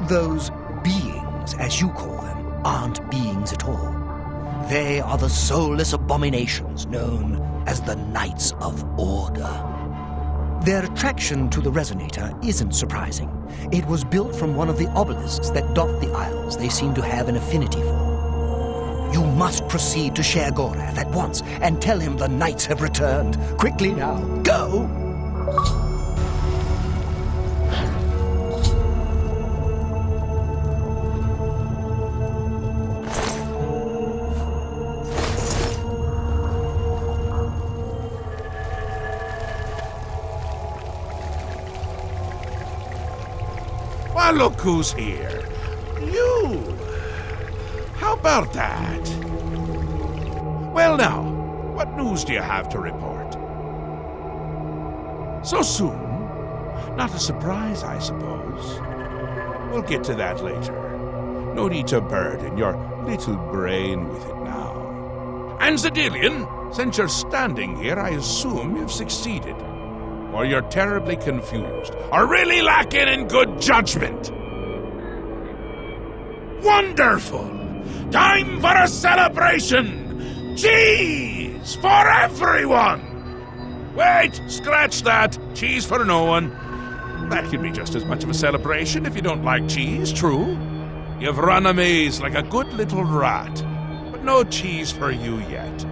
Those beings, as you call them, aren't beings at all. They are the soulless abominations known as the Knights of Order. Their attraction to the resonator isn't surprising. It was built from one of the obelisks that dot the isles they seem to have an affinity for. You must proceed to Sheogorath at once and tell him the knights have returned. Quickly now, go! Well, look who's here. You! How about that? Well now, what news do you have to report? So soon? Not a surprise, I suppose. We'll get to that later. No need to burden your little brain with it now. And Zadillion, since you're standing here, I assume you've succeeded. Or you're terribly confused, or really lacking in good judgment. Wonderful! Time for a celebration! Cheese for everyone! Wait, scratch that. Cheese for no one. That could be just as much of a celebration if you don't like cheese, true? You've run a maze like a good little rat, but no cheese for you yet.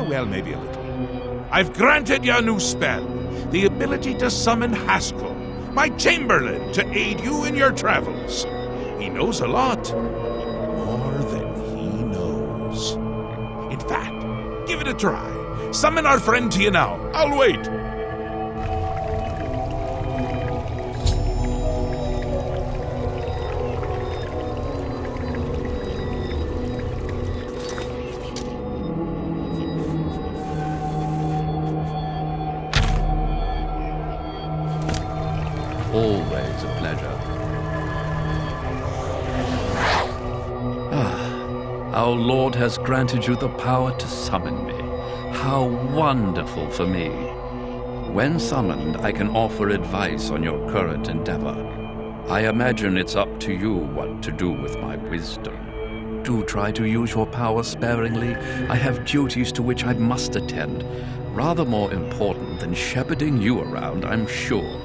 Well, maybe a little. I've granted you a new spell. The ability to summon Haskill, my Chamberlain, to aid you in your travels. He knows a lot. More than he knows. In fact, give it a try. Summon our friend to you now. I'll wait. Always a pleasure. Our Lord has granted you the power to summon me. How wonderful for me. When summoned, I can offer advice on your current endeavor. I imagine it's up to you what to do with my wisdom. Do try to use your power sparingly. I have duties to which I must attend. Rather more important than shepherding you around, I'm sure.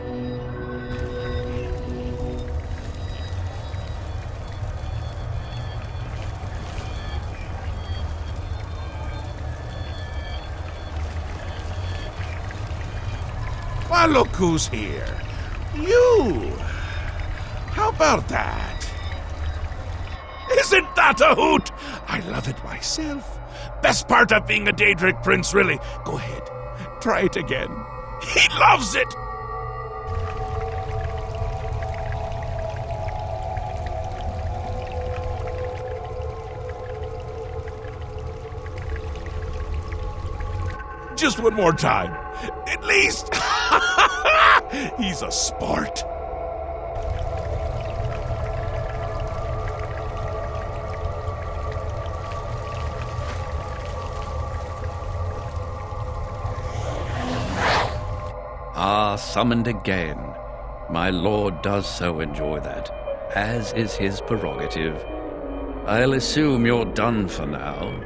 Well, look who's here. You! How about that? Isn't that a hoot? I love it myself. Best part of being a Daedric prince, really. Go ahead. Try it again. He loves it! Just one more time. At least. He's a sport. Summoned again. My lord does so enjoy that, as is his prerogative. I'll assume you're done for now.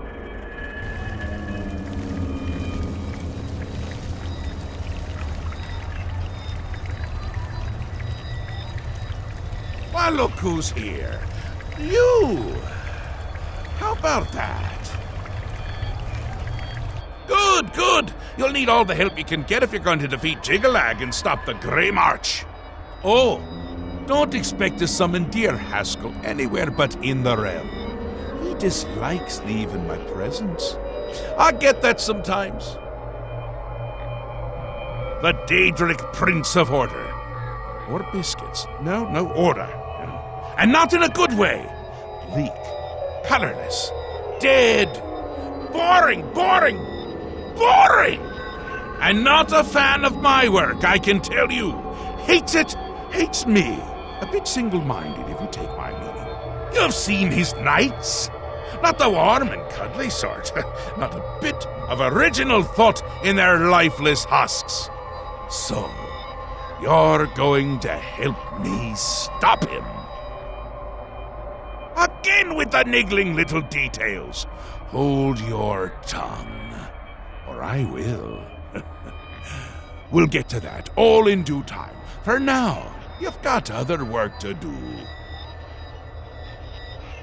Well, look who's here. You! How about that? Good, good! You'll need all the help you can get if you're going to defeat Jiggalag and stop the Grey March. Oh, don't expect to summon dear Haskill anywhere but in the realm. He dislikes leaving my presence. I get that sometimes. The Daedric Prince of Order. Or biscuits. No, order. And not in a good way. Bleak, colorless, dead, boring! And not a fan of my work, I can tell you. Hates it, hates me. A bit single-minded, if you take my meaning. You've seen his knights. Not the warm and cuddly sort. Not a bit of original thought in their lifeless husks. So, you're going to help me stop him. begin with the niggling little details. Hold your tongue, or I will. We'll get to that all in due time. For now, you've got other work to do.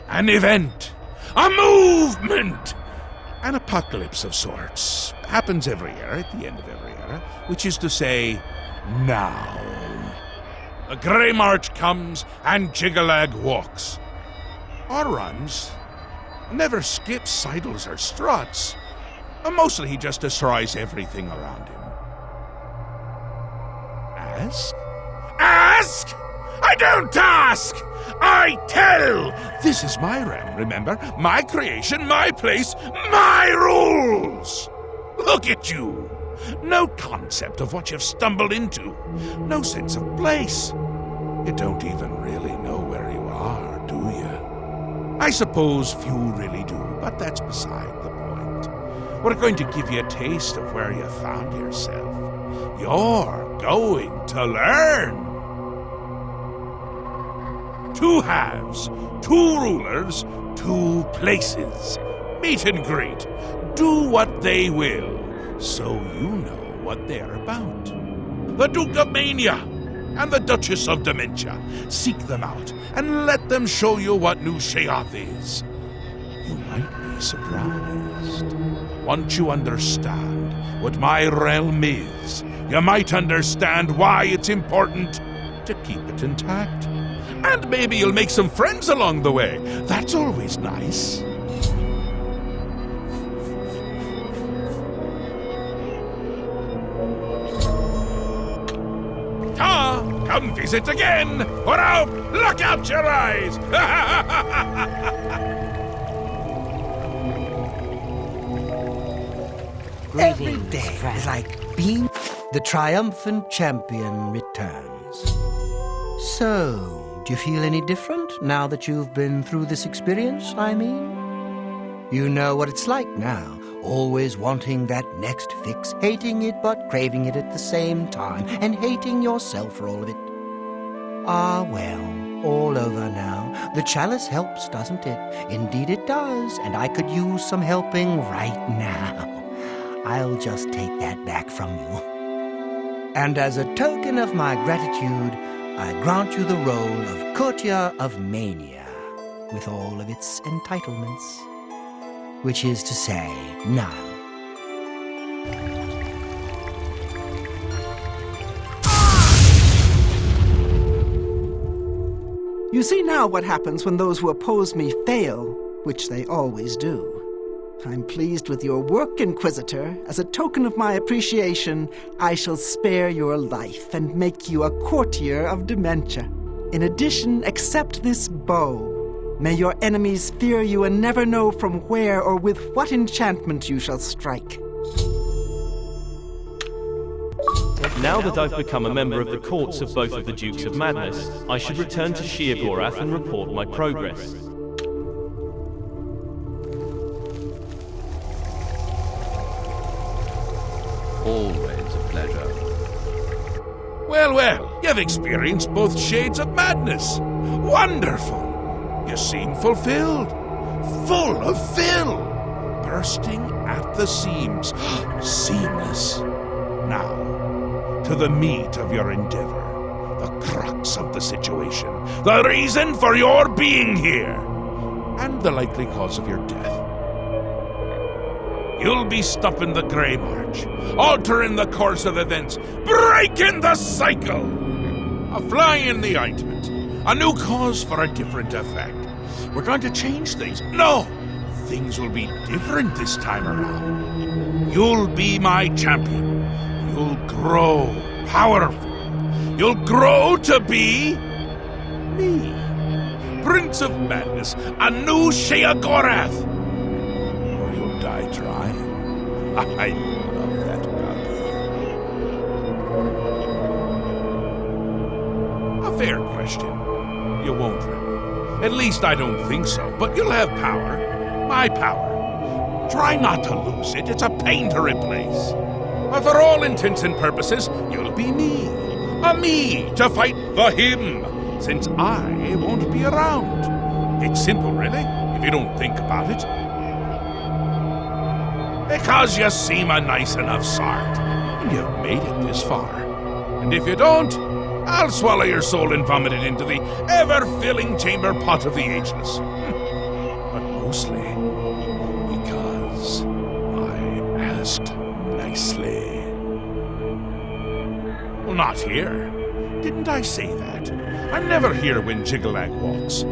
An event, a movement, an apocalypse of sorts. Happens every year, at the end of every year, which is to say, now. The Grey March comes and Jiggalag walks. Or runs. Never skips, sidles, or struts. Mostly he just destroys everything around him. Ask? Ask? I don't ask! I tell! This is my realm, remember? My creation, my place, my rules! Look at you! No concept of what you've stumbled into. No sense of place. You don't even really know where you are, do you? I suppose few really do, but that's beside the point. We're going to give you a taste of where you found yourself. You're going to learn. 2 halves, 2 rulers, 2 places. Meet and greet. Do what they will, so you know what they're about. The Duke of Mania and the Duchess of Dementia. Seek them out and let them show you what new Sheoth is. You might be surprised. Once you understand what my realm is, you might understand why it's important to keep it intact. And maybe you'll make some friends along the way. That's always nice. Come visit again, or I'll pluck out your eyes! Every day is like being... The triumphant champion returns. So, do you feel any different now that you've been through this experience, I mean? You know what it's like now. Always wanting that next fix, hating it but craving it at the same time, and hating yourself for all of it. Ah, well, all over now. The chalice helps, doesn't it? Indeed it does, and I could use some helping right now. I'll just take that back from you. And as a token of my gratitude, I grant you the role of Courtier of Mania, with all of its entitlements. Which is to say, none. You see now what happens when those who oppose me fail, which they always do. I'm pleased with your work, Inquisitor. As a token of my appreciation, I shall spare your life and make you a courtier of dementia. In addition, accept this bow. May your enemies fear you and never know from where or with what enchantment you shall strike. Now that I've become a member of the courts of both of the Dukes of Madness, I should return to Sheogorath and report my progress. Always a pleasure. Well, you've experienced both shades of madness. Wonderful! You seem fulfilled, full of fill, bursting at the seams, seamless. Now, to the meat of your endeavor, the crux of the situation, the reason for your being here, and the likely cause of your death. You'll be stopping the Grey March, altering the course of events, breaking the cycle. A fly in the ointment, a new cause for a different effect. We're going to change things. No! Things will be different this time around. You'll be my champion. You'll grow powerful. You'll grow to be... me. Prince of Madness, a new Sheogorath. Or you'll die trying. I love that about you. A fair question. You won't really. At least I don't think so, but you'll have power. My power. Try not to lose it. It's a pain to replace. But for all intents and purposes, you'll be me. A me to fight the him, since I won't be around. It's simple, really, if you don't think about it. Because you seem a nice enough sort, and you've made it this far. And if you don't, I'll swallow your soul and vomit it into the ever-filling chamber pot of the ageless. But mostly because I asked nicely. Well, not here. Didn't I say that? I'm never here when Jiggalag walks.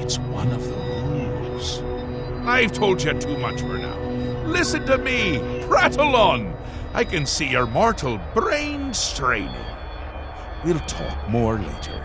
It's one of the rules. I've told you too much for now. Listen to me. Prattle on. I can see your mortal brain straining. We'll talk more later.